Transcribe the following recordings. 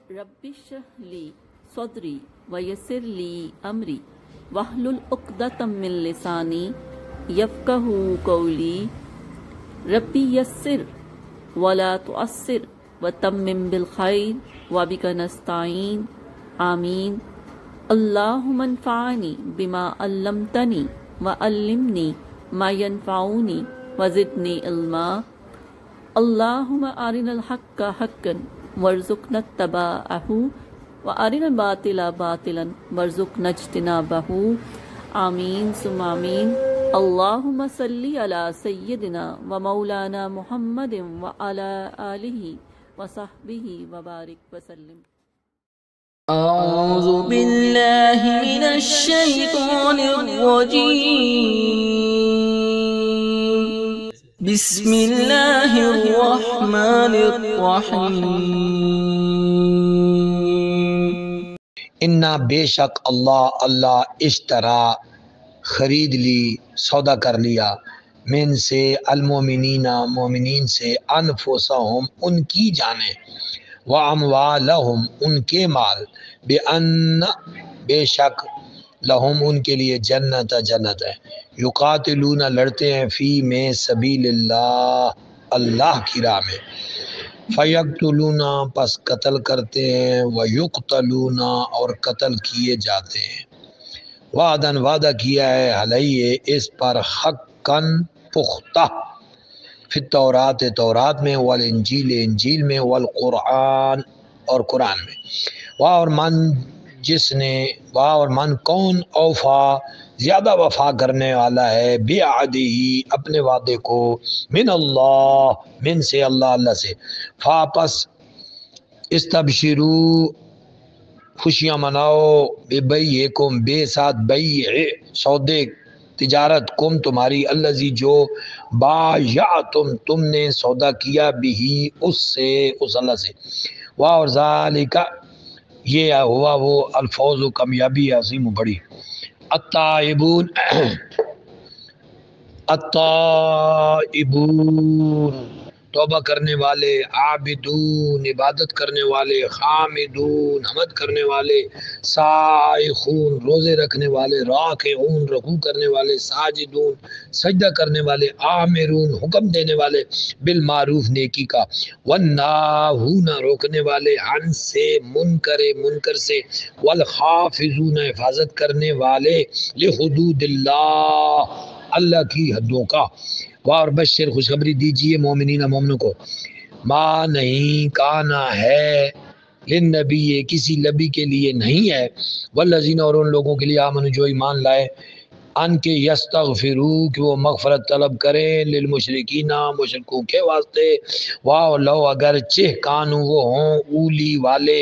رب اشرح لی صدری ویسر لی امری واحلل عقدۃ من لسانی یفقہوا قولی ربی یسر ولا تعسر وتمم بالخیر وبک نستعین آمین۔ اللہم انفعنی بما علمتنی وعلمنی ما ینفعنی وزدنی علما۔ اللہم ارنا الحق حقا وارزقنا اتباعہ وارنا الباطل باطلا وارزقنا اجتنابہ۔ آمین ثم آمین۔ اللہم صلی علی سیدنا و مولانا محمد وعلی آلہ وصحبہ وبارک وسلم۔ اعوذ باللہ من الشیطان الرجیم، بسم اللہ الرحمن الرحیم۔ انا بے شک اللہ اشترا خرید لی، سودا کر لیا، من سے المومنین مومنین سے، انفسہم ان کی جانیں، واموالہم ان کے مال، بان بے شک لہم ان کے لیے جنت جنت ہے، یقاتلون لڑتے ہیں، فی میں سبیل اللہ اللہ کی راہ میں، فیقتلون پس قتل کرتے ہیں، ویقتلون اور قتل کیے جاتے ہیں، وعدن وعدہ کیا ہے علیہ اس پر، حقاً پختہ، فی التورات تورات میں، والانجیل انجیل میں، والقرآن اور قرآن میں، واہ اور من جس نے، واہ اور من کون، اوفا زیادہ وفا کرنے والا ہے، بعہدہ اپنے وعدے کو، من اللہ من سے اللہ سے، فاپس استبشرو خوشیاں مناؤ، ببیعکم بے ساتھ بیع سودے تجارت، کم تمہاری، الذی جو بایعتم تم نے سودا کیا، بھی اس سے، اس اللہ سے، اور ذالک یہ ہوا وہ الفوز و کامیابی عظیم و بڑی، التائبون توبہ کرنے والے، عابدون عبادت کرنے والے، حامدون حمد کرنے والے، سائحون روزے رکھنے والے، راکعون رکوع کرنے والے، ساجدون سجدہ کرنے والے، آمرون حکم دینے والے، بالمعروف نیکی کا، والناہون روکنے والے، عن سے منکر سے، والحافظون حفاظت کرنے والے، لحدود اللہ اللہ کی حدوں کا، اور بشر خوشخبری دیجئے مومنین مومنوں کو، ما نہیں کانا ہے، للنبی کسی نبی کے لیے نہیں ہے، والذین اور ان لوگوں کے لیے آمنوا جو ایمان لائے، ان کے یستغفرو کہ وہ مغفرت طلب کریں، للمشرکین مشرکوں کے واسطے، واہ لو اگرچہ کانو وہ ہوں، اولی والے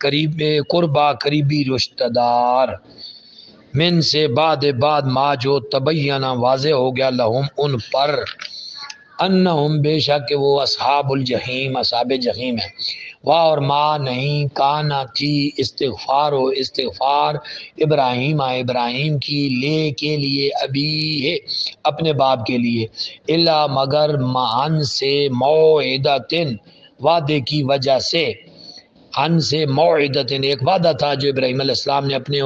قریب قربا قریبی رشتہ دار، من سے بعد ما جو تبینہ واضح ہو گیا، لہم ان پر، انہم بے شک وہ اصحاب الجحیم اصحاب جحیم ہے، واہ اور ما نہیں کانا تھی، استغفار ابراہیم کی، لے کے لیے، ابی ہے اپنے باپ کے لیے، الا مگر معن سے، موعدتن وعدے کی وجہ سے، ان سے موعدتن ایک وعدہ تھا جو ابراہیم علیہ السلام نے اپنے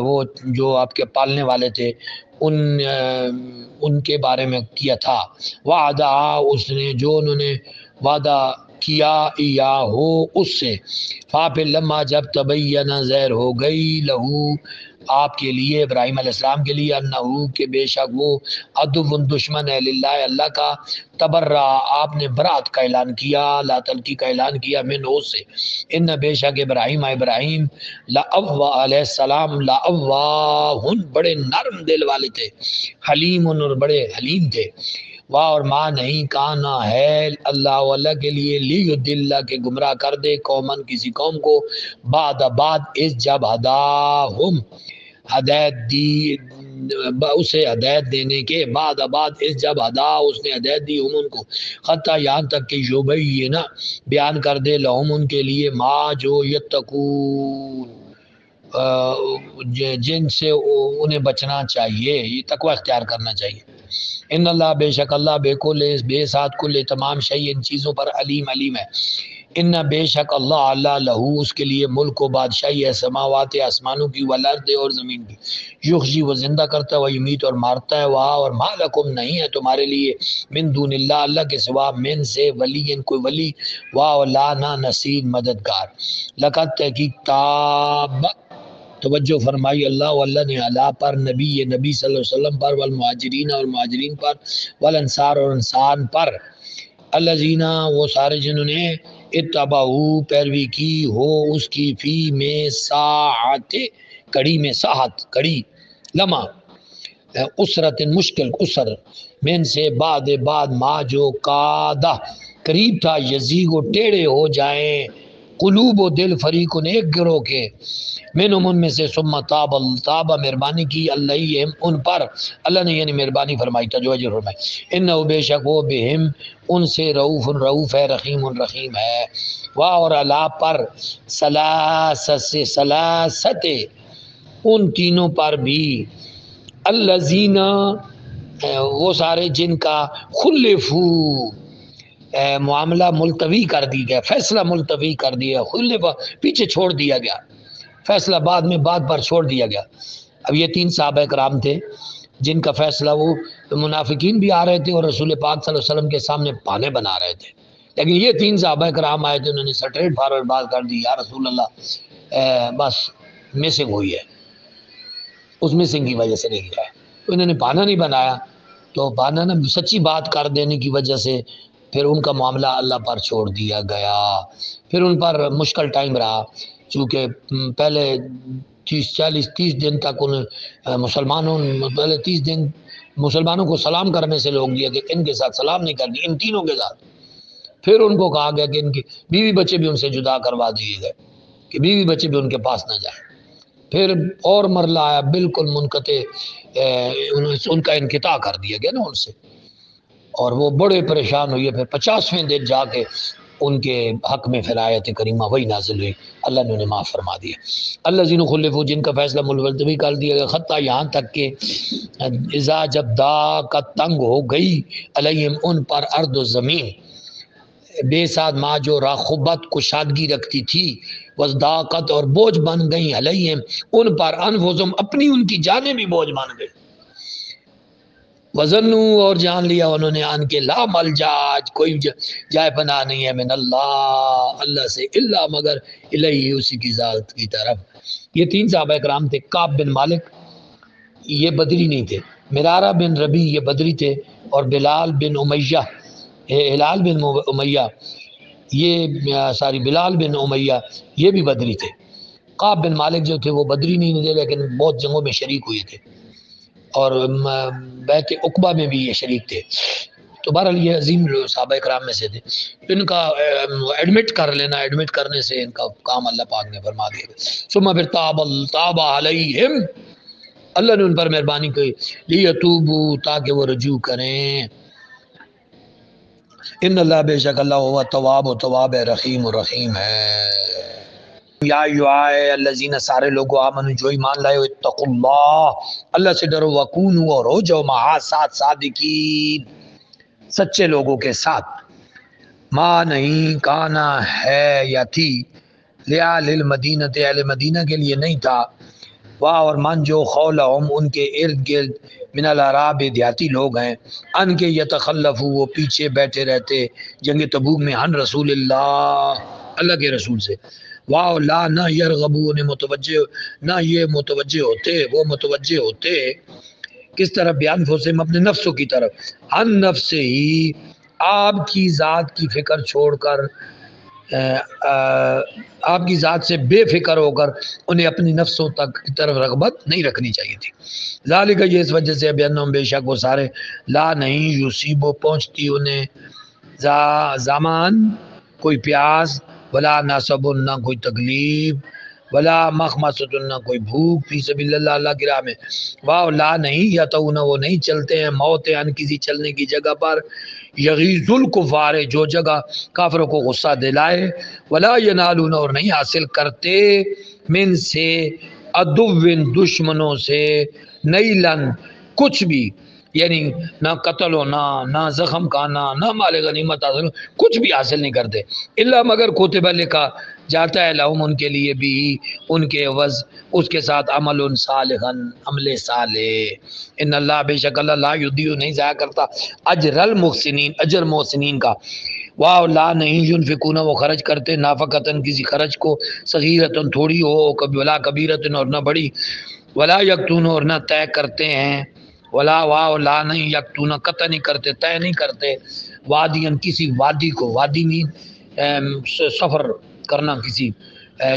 وہ جو آپ کے پالنے والے تھے ان کے بارے میں کیا تھا، وعدہ اس نے جو انہوں نے وعدہ کیا، یا ہو اس سے، پھر لما جب تبین ظاہر ہو گئی، لہو آپ کے لیے ابراہیم علیہ السلام کے لیے، انہو کہ بے شک وہ عدو دشمن ہے، للہ اللہ کا، تبرہ آپ نے برات کا اعلان کیا، لا تلقی کا اعلان کیا، من اس سے، ان بے شک ابراہیم علیہ السلام لأواہن بڑے نرم دل والے تھے، حلیم اور بڑے حلیم تھے، واہ اور ماں نہیں کانا ہے اللہ کے لیے، لیدل کے گمراہ کر دے، قومن کسی قوم کو، بعد اس جب ہداہم ہدایت دی، اسے ہدایت دینے کے بعد اس جب ہدا اس نے ہدایت دی ہم ان کو، حتیٰ یہاں تک کہ یبین بیان کر دے، لہم ان کے لیے، ما جو یتقون جن سے انہیں بچنا چاہیے، یہ تقوی اختیار کرنا چاہیے، ان اللہ بے شک اللہ بے ساتھ کل تمام شیء ان چیزوں پر علیم ہے، ان بے شک اللہ اللہ لہو اس کے لیے ملک و بادشاہی ہے سماوات آسمانوں کی والارض اور زمین کی، یخزی وہ زندہ کرتا ہے وہ یمیت اور مارتا ہے، وہاں اور ما لکم نہیں ہے تمہارے لیے من دون اللہ اللہ کے سوا من سے ولی کوئی ولی، واہ لا نہ نصیر مددگار، لقد تحقیق تاب توجہ فرمائی اللہ نے علا پر نبی صلی اللہ علیہ وسلم پر والمہاجرین اور مہاجرین پر والانصار اور انصار پر، الذین وہ سارے جنہوں نے اتبعو پیروی کی ہو اس کی فی میں ساعت کڑی میں ساعت کڑی لمحہ اسرت مشکل اسر من سے بعد ما جو قادہ قریب تھا یزیغ و ٹیڑے ہو جائیں قلوب و دل فریقن ایک گروہ کے منہم ان میں سے ثم تاب مہربانی کی علیہم ان پر، اللہ نے یعنی مہربانی فرمائی توجہ فرمائی، انہو بے شک وہ بہم ان سے رؤوف ہے رحیم ہے، واہ اور اللہ پر سلاست ان تینوں پر بھی، الذین وہ سارے جن کا خلفو معاملہ ملتوی کر دی گیا، فیصلہ ملتوی کر دیا، خلفا پیچھے چھوڑ دیا گیا، فیصلہ بعد میں بعد پر چھوڑ دیا گیا۔ اب یہ 3 صحابہ کرام تھے جن کا فیصلہ وہ منافقین بھی آ رہے تھے اور رسول پاک صلی اللہ علیہ وسلم کے سامنے پانے بنا رہے تھے، لیکن یہ 3 صحابہ کرام آئے تھے، انہوں نے سٹریٹ فارورڈ بات کر دی، یا رسول اللہ بس مسنگ ہوئی ہے، اس مسنگ کی وجہ سے نہیں گیا ہے، تو انہوں نے پانا نہیں بنایا، تو پانا نہ سچی بات کر دینے کی وجہ سے پھر ان کا معاملہ اللہ پر چھوڑ دیا گیا، پھر ان پر مشکل ٹائم رہا، چونکہ پہلے 30 دن تک مسلمانوں پہلے 30 دن مسلمانوں کو سلام کرنے سے لوگ دیا کہ ان کے ساتھ سلام نہیں کرنی، ان تینوں کے ساتھ، پھر ان کو کہا گیا کہ ان کی بیوی بچے بھی ان سے جدا کروا دیے گئے کہ بیوی بچے بھی ان کے پاس نہ جائیں، پھر اور مرلہ آیا بالکل منقطع، ان کا انقطاع کر دیا گیا نا ان سے، اور وہ بڑے پریشان ہوئے، پھر 50ویں دن جا کے ان کے حق میں پھر آیت کریمہ وہی نازل ہوئی، اللہ نے انہیں معاف فرما دیا، الذین خلفوا جن کا فیصلہ ملتوی کر دیا گیا، حتیٰ یہاں تک کہ اذا جب ضاقت تنگ ہو گئی علیہم ان پر ارض و زمین، بے ساتھ ماں جو راخبت کشادگی رکھتی تھی، وازداقت اور بوجھ بن گئی علیہم ان پر انفسہم اپنی ان کی جانیں بھی بوجھ بن گئی، وظنوا اور جان لیا انہوں نے ان کے لا ملجا کوئی جائے پناہ نہیں ہے من اللہ سے الا مگر الیہ اسی کی ذات کی طرف۔ یہ 3 صحابہ کرام تھے، کعب بن مالک یہ بدری نہیں تھے، مرارہ بن ربی یہ بدری تھے، اور بلال بن امیہ ہلال بن امیہ بلال بن امیہ یہ بھی بدری تھے۔ کعب بن مالک جو تھے وہ بدری نہیں تھے لیکن بہت جنگوں میں شریک ہوئے تھے، اور بیعت عقبہ میں بھی یہ شریک تھے، تو بہرحال یہ عظیم صحابہ کرام میں سے تھے، ان کا ایڈمٹ کر لینا، ایڈمٹ کرنے سے ان کا کام اللہ پاک نے فرما دیا۔ ثم پھر تاب علیہم اللہ نے ان پر مہربانی کی، لیتوبوا تاکہ وہ رجوع کریں، ان اللہ بے شک اللہ ہوا تواب و تواب ہے، رحیم و رحیم ہے۔ یا الذین سارے لوگوں آمنوا جو ایمان لائے ہو، اتقوا اللہ اللہ سے ڈرو، وکونوا اور ہو جاؤ معا ساتھ صادقین سچے لوگوں کے ساتھ، ما نہیں کانا ہے یا تھی لآل المدینہ اہل مدینہ کے لیے نہیں تھا، واہ اور من جو خولہم ان کے ارد گرد من العراب دیہاتی لوگ ہیں، ان کے یتخلفو وہ پیچھے بیٹھے رہتے جنگ تبوک میں عن رسول اللہ کے رسول سے، واہ لا نہ یرغبو انہیں متوجہ نہ یہ متوجہ ہوتے، وہ متوجہ ہوتے کس طرف بیان فسم اپنے نفسوں کی طرف، ان نفس ہی آپ کی ذات کی فکر چھوڑ کر آپ کی ذات سے بے فکر ہو کر انہیں اپنی نفسوں تک کی طرف رغبت نہیں رکھنی چاہیے تھی، ذالک یہ اس وجہ سے بیانوں بے شک وہ سارے لا نہیں یصیبو پہنچتی انہیں زمان کوئی پیاس، ولا نصب نہ کوئی تکلیف، ولا مخمصۃ نہ کوئی بھوک فی سبیل اللہ اللہ کی راہ میں، واہ لا نہیں یتون وہ نہیں چلتے ہیں موت ان کسی چلنے کی جگہ پر، یغیظ الکفار جو جگہ کافروں کو غصہ دلائے، ولا ینالون اور نہیں حاصل کرتے من سے عدو دشمنوں سے نیلن کچھ بھی، یعنی نہ قتل ہونا، نہ زخم کھانا، نہ مال غنیمت حاصل، کچھ بھی حاصل نہیں کرتے الا مگر کتب لکھا جاتا ہے لہم ان کے لیے بھی ان کے عوض اس کے ساتھ عمل صالحا عمل صالح، ان اللہ بے شک اللہ لا یضیع نہیں ضائع کرتا اجر المحسنین اجر محسنین کا، واہ لا نہیں ينفقون وہ خرچ کرتے نافقتن کسی خرچ کو، صغیرتن تھوڑی ہو، کبھی ولا کبیرتن اور نہ بڑی، ولا یکتون اور نہ طے کرتے ہیں، ولا واہ لا نہیں یکتون قطع نہیں کرتے طے نہیں کرتے، وادین کسی وادی کو، وادی مین سفر کرنا کسی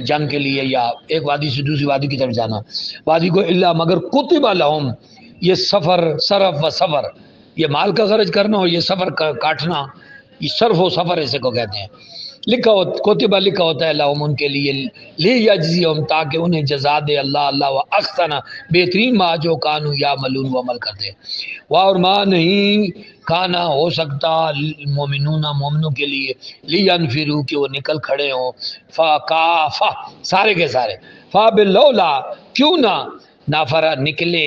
جنگ کے لیے یا ایک وادی سے دوسری وادی کی طرف جانا، وادی کو الا مگر کتب لہم، یہ سفر صرف و سفر، یہ مال کا خرچ کرنا اور یہ سفر کا کاٹنا، یہ صرف و سفر اسے کو کہتے ہیں، لکھا کتبہ لکھا ہوتا ہے لہم ان کے لیے، لیجزیہم تاکہ انہیں جزا دے اللہ و احسن بہترین ما جو کانوا یعملون وہ عمل کرتے، اور ما نہیں کھانا ہو سکتا مومنون مومنوں کے لیے لینفروا کہ وہ نکل کھڑے ہوں، فکافہ سارے کے سارے، فباللولا کیوں نہ نافرا نکلے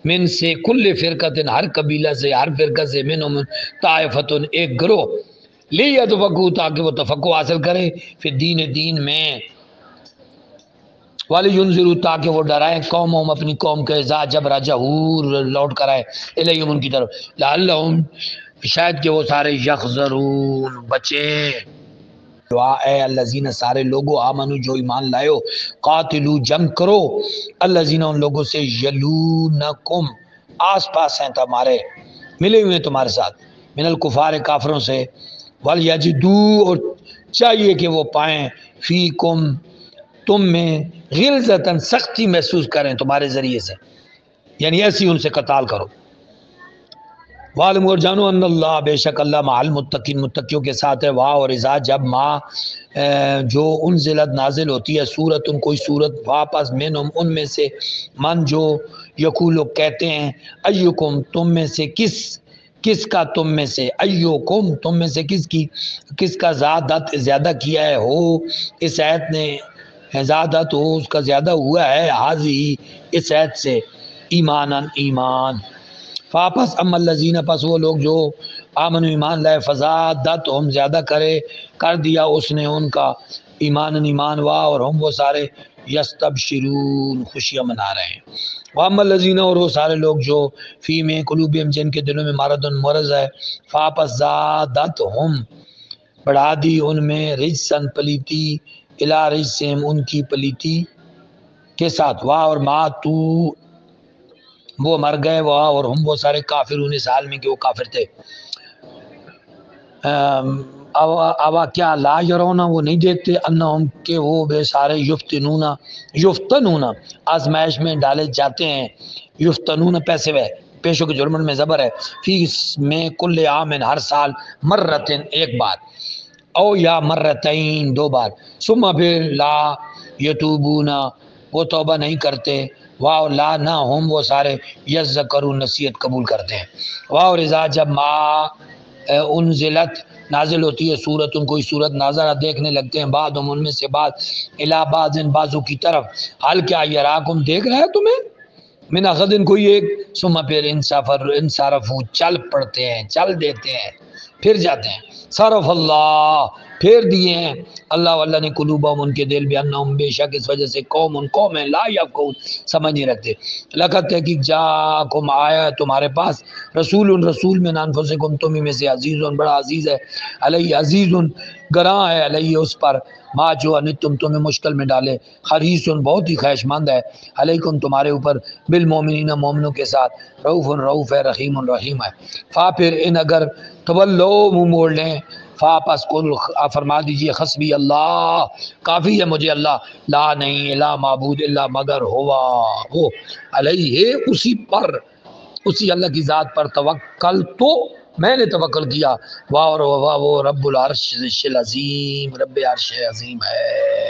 من سے کل فرقتن ہر قبیلہ سے ہر فرقہ سے منہم طائفتن ایک گروہ، لیتفقوا تاکہ وہ تفقہ حاصل کرے پھر دین میں، وَلِيُنذِرُوا تاکہ وہ ڈرائیں قومہم اپنی قوم کے، اذا جب رجعوا لوٹ کر آئے الیہم ان کی طرف، لعلہم شاید کہ وہ سارے یحذرون بچے، دعا اے الذین سارے لوگوں آمنو جو ایمان لائے ہو، قاتلو جنگ کرو، الذین ان لوگوں سے یلونکم آس پاس ہیں تمہارے، ملے ہوئے ہیں تمہارے ساتھ، من الکفار کافروں سے، ولیجدو اور چاہیے کہ وہ پائیں فیکم تم میں غلظتاً سختی محسوس کریں تمہارے ذریعے سے، یعنی ایسی ان سے قتال کرو، وعلم اور جانو ان اللہ بے شک اللہ مع المتقین متقیوں کے ساتھ ہے، واہ اور اذا جب ما جو انزلت نازل ہوتی ہے سورت کوئی سورت، واپس منہم ان میں سے من جو یقولو کہتے ہیں ایکم تم میں سے کس کا تم میں سے ایکم تم میں سے کس کا زیادہ کیا ہے ہو اس آیت نے زیادت ہو اس کا زیادہ ہوا ہے حاضی اس آیت سے ایمان فاپس اما الذین پس وہ لوگ جو آمن ایمان لائے فزادت ہم زیادہ کر دیا اس نے ان کا ایمان واہ اور ہم وہ سارے یستبشرون خوشیاں منا رہے ہیں، واما الذین اور وہ سارے لوگ جو فی میں قلوبہم جن کے دلوں میں مرض ہے، فاپس زادت ہم بڑھا دی ان میں رجسن پلیتی الی رجسہم ان کی پلیتی کے ساتھ، واہ اور ماتو وہ مر گئے، واہ اور ہم وہ سارے کافرون اس حال میں کہ وہ کافر تھے، اوا کیا لا یرونا وہ نہیں دیکھتے انہم کہ وہ بے سارے یفتنون آزمائش میں ڈالے جاتے ہیں، یفتنون پیسے وے پیشوں کے جرمن میں زبر ہے، فی میں کل عام ہر سال مرتن ایک بار، او یا مرتین دو بار، ثم پھر لا یتوبون وہ توبہ نہیں کرتے، واہ لا نہ ہم وہ سارے یذکرون نصیحت قبول کرتے ہیں، واہ اور اذا جب ما انزلت نازل ہوتی ہے سورت کوئی صورت ناظرہ دیکھنے لگتے ہیں بعد ان میں سے بعد الی بعض بعضوں کی طرف، حال کیا یراکم دیکھ رہا ہے تمہیں من اخذ کوئی ایک، ثم پھر انصرفو چل پڑتے ہیں چل دیتے ہیں پھر جاتے ہیں، صرف اللہ پھیر دیے ہیں اللہ واللہ نے قلوبہم ان کے دل بانہم بے شک اس وجہ سے قوم ہے لا یفقہون سمجھ نہیں رکھتے، لقد تحقیق جاکم آیا تمہارے پاس رسول من انفسکم تمہیں میں سے عزیز بڑا عزیز ہے، علیہ عزیز گراں ہے علیہ اس پر ما جو انتم تمہیں مشکل میں ڈالے، حریص بہت ہی خواہش مند ہے، علیکم تمہارے اوپر بالمومنین مومنوں کے ساتھ، رؤوف ہے رحیم رحیم ہے، فا پھر ان اگر تولو منہ موڑ لیں، فا پس کل فرما دیجئے حسبی اللہ کافی ہے مجھے اللہ، لا نہیں لا معبود الا مگر ہوا وہ علیہ اسی اللہ کی ذات پر توکل تو میں نے توکل کیا، واہ وہ رب العرش العظیم رب عرش عظیم ہے۔